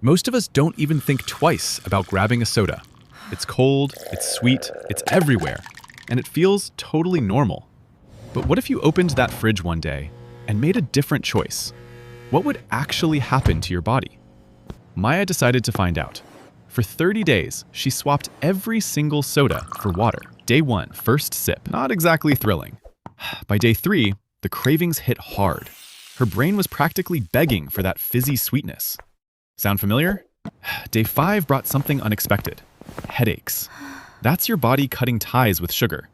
Most of us don't even think twice about grabbing a soda. It's cold, it's sweet, it's everywhere, and it feels totally normal. But what if you opened that fridge one day and made a different choice? What would actually happen to your body? Maya decided to find out. For 30 days, she swapped every single soda for water. Day 1, first sip, not exactly thrilling. By day 3, the cravings hit hard. Her brain was practically begging for that fizzy sweetness. Sound familiar? Day 5 brought something unexpected. Headaches. That's your body cutting ties with sugar.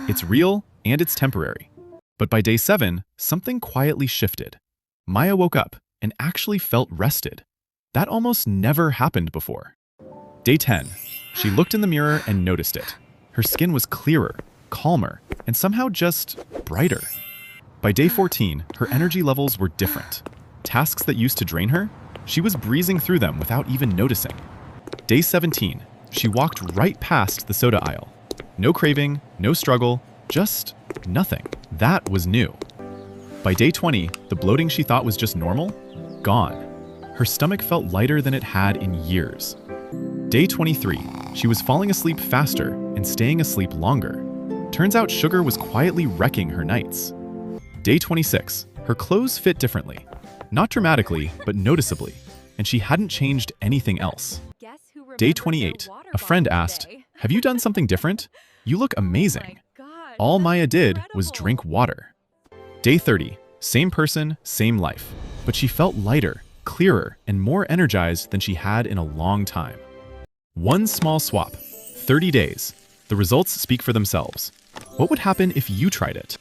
It's real and it's temporary. But by day 7, something quietly shifted. Maya woke up and actually felt rested. That almost never happened before. Day 10. She looked in the mirror and noticed it. Her skin was clearer, calmer, and somehow just brighter. By day 14, her energy levels were different. Tasks that used to drain her, she was breezing through them without even noticing. Day 17, she walked right past the soda aisle. No craving, no struggle, just nothing. That was new. By day 20, the bloating she thought was just normal, gone. Her stomach felt lighter than it had in years. Day 23, she was falling asleep faster and staying asleep longer. Turns out sugar was quietly wrecking her nights. Day 26, her clothes fit differently. Not dramatically, but noticeably, and she hadn't changed anything else. Day 28, a friend asked, "Have you done something different? You look amazing." All Maya did was drink water. Day 30, same person, same life, but she felt lighter, clearer, and more energized than she had in a long time. One small swap, 30 days. The results speak for themselves. What would happen if you tried it?